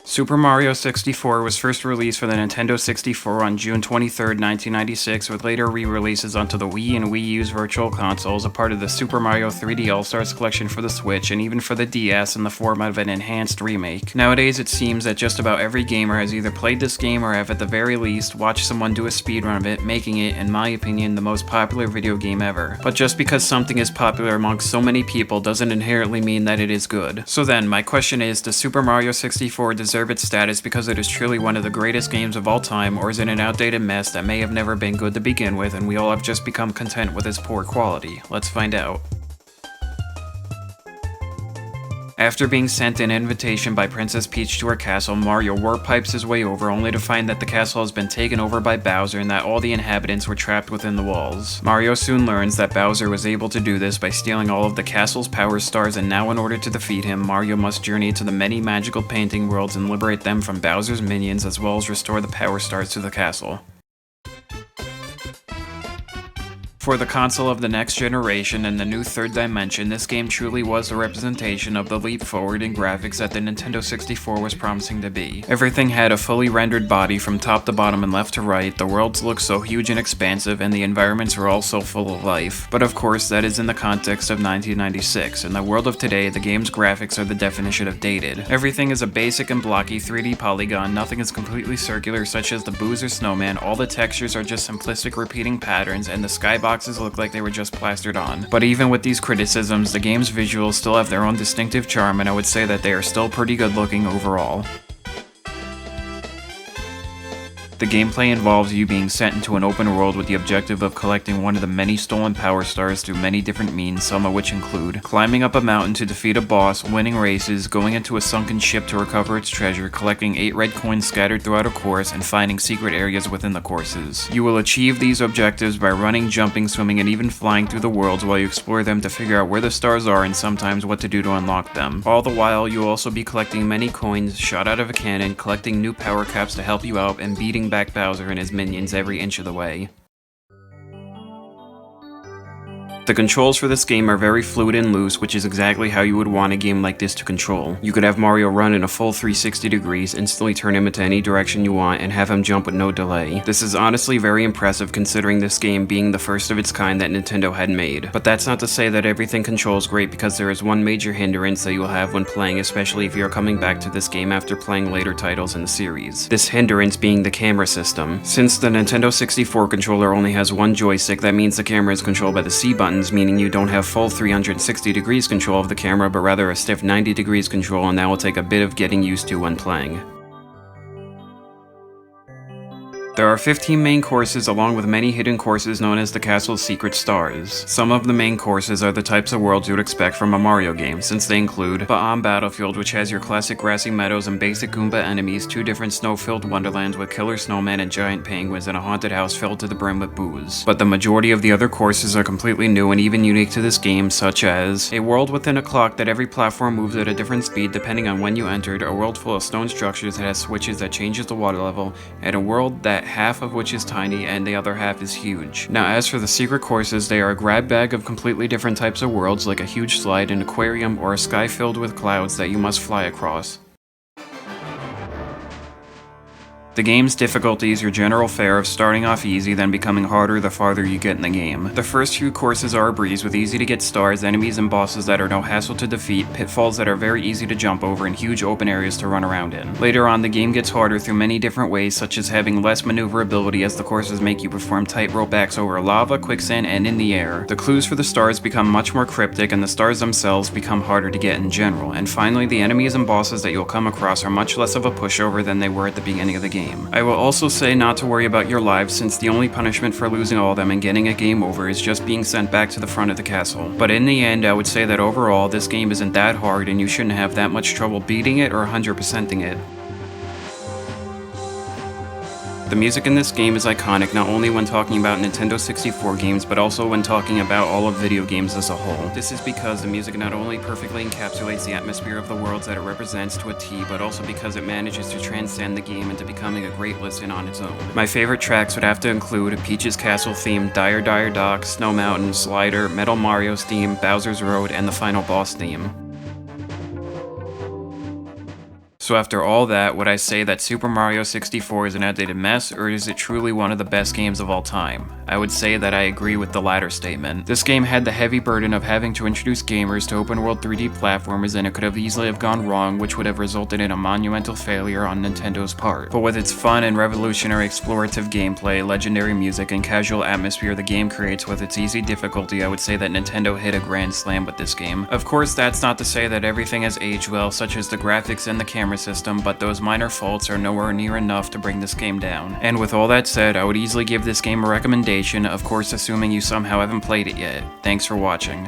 Super Mario 64 was first released for the Nintendo 64 on June 23, 1996, with later re-releases onto the Wii and Wii U's Virtual Console as a part of the Super Mario 3D All-Stars collection for the Switch, and even for the DS in the form of an enhanced remake. Nowadays, it seems that just about every gamer has either played this game or have at the very least watched someone do a speedrun of it, making it, in my opinion, the most popular video game ever. But just because something is popular amongst so many people doesn't inherently mean that it is good. So then, my question is, does Super Mario 64 deserve its status because it is truly one of the greatest games of all time, or is it an outdated mess that may have never been good to begin with and we all have just become content with its poor quality? Let's find out. After being sent an invitation by Princess Peach to her castle, Mario warpipes his way over only to find that the castle has been taken over by Bowser and that all the inhabitants were trapped within the walls. Mario soon learns that Bowser was able to do this by stealing all of the castle's power stars, and now in order to defeat him, Mario must journey to the many magical painting worlds and liberate them from Bowser's minions, as well as restore the power stars to the castle. For the console of the next generation and the new third dimension, this game truly was a representation of the leap forward in graphics that the Nintendo 64 was promising to be. Everything had a fully rendered body from top to bottom and left to right, the worlds looked so huge and expansive, and the environments were all so full of life. But of course, that is in the context of 1996. In the world of today, the game's graphics are the definition of dated. Everything is a basic and blocky 3D polygon, nothing is completely circular such as the Bowser snowman, all the textures are just simplistic repeating patterns, and the skybox look like they were just plastered on. But even with these criticisms, the game's visuals still have their own distinctive charm, and I would say that they are still pretty good looking overall. The gameplay involves you being sent into an open world with the objective of collecting one of the many stolen power stars through many different means, some of which include climbing up a mountain to defeat a boss, winning races, going into a sunken ship to recover its treasure, collecting 8 red coins scattered throughout a course, and finding secret areas within the courses. You will achieve these objectives by running, jumping, swimming, and even flying through the worlds while you explore them to figure out where the stars are and sometimes what to do to unlock them. All the while, you'll also be collecting many coins shot out of a cannon, collecting new power caps to help you out, and beating back Bowser and his minions every inch of the way. The controls for this game are very fluid and loose, which is exactly how you would want a game like this to control. You could have Mario run in a full 360 degrees, instantly turn him into any direction you want, and have him jump with no delay. This is honestly very impressive considering this game being the first of its kind that Nintendo had made. But that's not to say that everything controls great, because there is one major hindrance that you will have when playing, especially if you are coming back to this game after playing later titles in the series. This hindrance being the camera system. Since the Nintendo 64 controller only has one joystick, that means the camera is controlled by the C button, meaning you don't have full 360 degrees control of the camera, but rather a stiff 90 degrees control, and that will take a bit of getting used to when playing. There are 15 main courses along with many hidden courses known as the Castle's Secret Stars. Some of the main courses are the types of worlds you would expect from a Mario game, since they include Bob-omb Battlefield, which has your classic grassy meadows and basic Goomba enemies, 2 different snow-filled wonderlands with killer snowmen and giant penguins, and a haunted house filled to the brim with booze. But the majority of the other courses are completely new and even unique to this game, such as a world within a clock that every platform moves at a different speed depending on when you entered, a world full of stone structures that has switches that changes the water level, and a world that half of which is tiny and the other half is huge. Now, as for the secret courses, they are a grab bag of completely different types of worlds, like a huge slide, an aquarium, or a sky filled with clouds that you must fly across. The game's difficulty is your general fare of starting off easy, then becoming harder the farther you get in the game. The first few courses are a breeze with easy to get stars, enemies and bosses that are no hassle to defeat, pitfalls that are very easy to jump over, and huge open areas to run around in. Later on, the game gets harder through many different ways, such as having less maneuverability as the courses make you perform tightrope acts over lava, quicksand, and in the air. The clues for the stars become much more cryptic, and the stars themselves become harder to get in general. And finally, the enemies and bosses that you'll come across are much less of a pushover than they were at the beginning of the game. I will also say not to worry about your lives, since the only punishment for losing all of them and getting a game over is just being sent back to the front of the castle. But in the end, I would say that overall, this game isn't that hard and you shouldn't have that much trouble beating it or 100%ing it. The music in this game is iconic not only when talking about Nintendo 64 games, but also when talking about all of video games as a whole. This is because the music not only perfectly encapsulates the atmosphere of the worlds that it represents to a T, but also because it manages to transcend the game into becoming a great listen on its own. My favorite tracks would have to include Peach's Castle theme, Dire Dire Dock, Snow Mountain, Slider, Metal Mario's theme, Bowser's Road, and the final boss theme. So after all that, would I say that Super Mario 64 is an outdated mess, or is it truly one of the best games of all time? I would say that I agree with the latter statement. This game had the heavy burden of having to introduce gamers to open world 3D platformers, and it could have easily have gone wrong, which would have resulted in a monumental failure on Nintendo's part. But with its fun and revolutionary explorative gameplay, legendary music, and casual atmosphere the game creates with its easy difficulty, I would say that Nintendo hit a grand slam with this game. Of course, that's not to say that everything has aged well, such as the graphics and the camera system, but those minor faults are nowhere near enough to bring this game down. And with all that said, I would easily give this game a recommendation, of course assuming you somehow haven't played it yet. Thanks for watching.